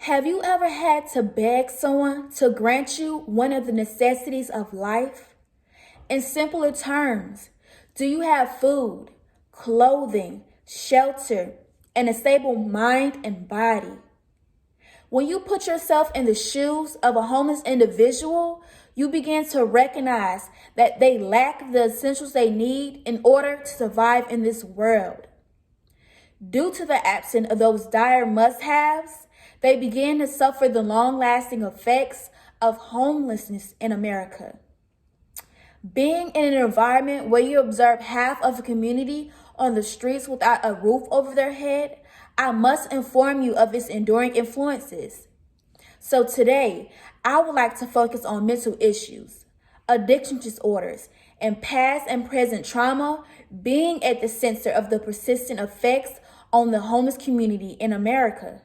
Have you ever had to beg someone to grant you one of the necessities of life? In simpler terms, do you have food, clothing, shelter, and a stable mind and body? When you put yourself in the shoes of a homeless individual, you begin to recognize that they lack the essentials they need in order to survive in this world. Due to the absence of those dire must-haves, they begin to suffer the long-lasting effects of homelessness in America. Being in an environment where you observe half of a community on the streets without a roof over their head, I must inform you of its enduring influences. So today, I would like to focus on mental issues, addiction disorders, and past and present trauma being at the center of the persistent effects on the homeless community in America.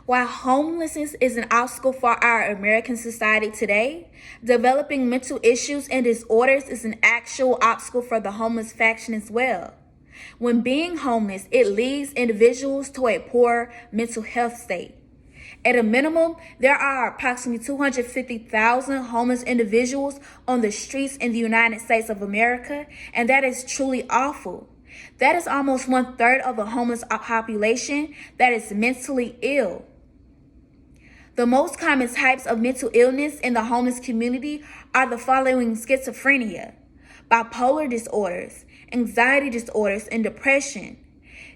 While homelessness is an obstacle for our American society today, developing mental issues and disorders is an actual obstacle for the homeless faction as well. When being homeless, it leads individuals to a poor mental health state. At a minimum, there are approximately 250,000 homeless individuals on the streets in the United States of America, and that is truly awful. That is almost 1/3 of the homeless population that is mentally ill. The most common types of mental illness in the homeless community are the following: schizophrenia, bipolar disorders, anxiety disorders, and depression.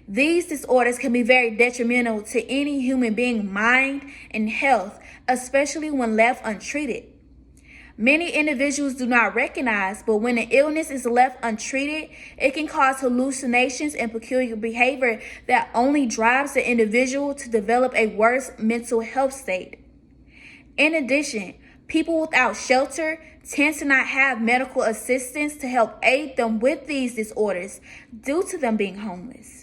These disorders can be very detrimental to any human being's mind and health, especially when left untreated. Many individuals do not recognize, but when an illness is left untreated, it can cause hallucinations and peculiar behavior that only drives the individual to develop a worse mental health state. In addition, people without shelter tend to not have medical assistance to help aid them with these disorders due to them being homeless.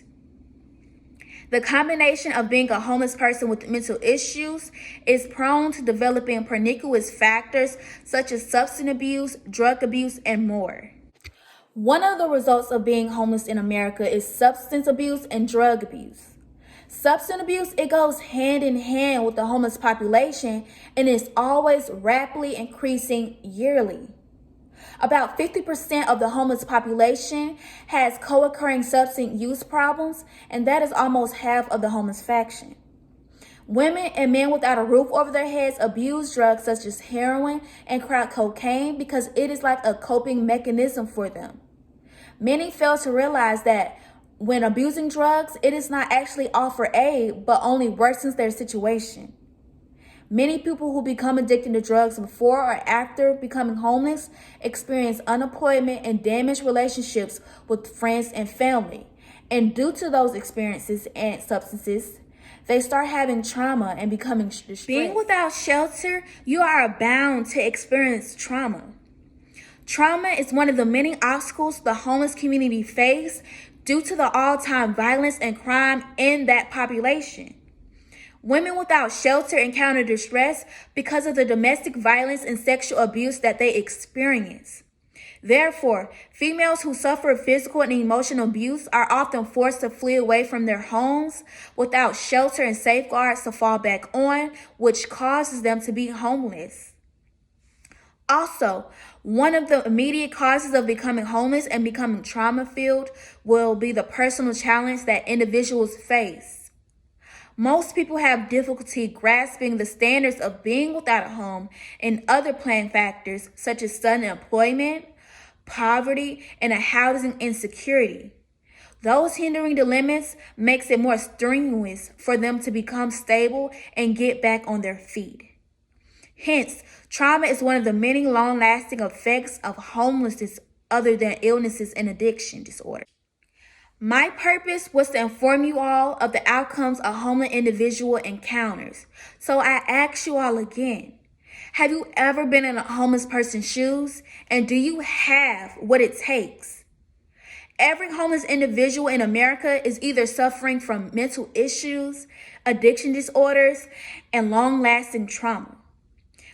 The combination of being a homeless person with mental issues is prone to developing pernicious factors such as substance abuse, drug abuse, and more. One of the results of being homeless in America is substance abuse and drug abuse. Substance abuse, it goes hand in hand with the homeless population and is always rapidly increasing yearly. About 50% of the homeless population has co-occurring substance use problems, and that is almost half of the homeless faction. Women and men without a roof over their heads abuse drugs such as heroin and crack cocaine because it is like a coping mechanism for them. Many fail to realize that when abusing drugs, it is not actually offer aid, but only worsens their situation. Many people who become addicted to drugs before or after becoming homeless experience unemployment and damaged relationships with friends and family. And due to those experiences and substances, they start having trauma and becoming distressed. Being without shelter, you are bound to experience trauma. Trauma is one of the many obstacles the homeless community face due to the all-time violence and crime in that population. Women without shelter encounter distress because of the domestic violence and sexual abuse that they experience. Therefore, females who suffer physical and emotional abuse are often forced to flee away from their homes without shelter and safeguards to fall back on, which causes them to be homeless. Also, one of the immediate causes of becoming homeless and becoming trauma-filled will be the personal challenge that individuals face. Most people have difficulty grasping the standards of being without a home and other planned factors such as sudden employment, poverty, and a housing insecurity. Those hindering dilemmas makes it more strenuous for them to become stable and get back on their feet. Hence, trauma is one of the many long-lasting effects of homelessness other than illnesses and addiction disorders. My purpose was to inform you all of the outcomes a homeless individual encounters. So I ask you all again, have you ever been in a homeless person's shoes? And do you have what it takes? Every homeless individual in America is either suffering from mental issues, addiction disorders, and long-lasting trauma.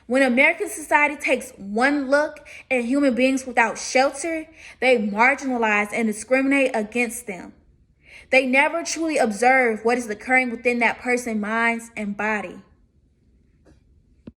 When American society takes one look at human beings without shelter, they marginalize and discriminate against them. They never truly observe what is occurring within that person's mind and body.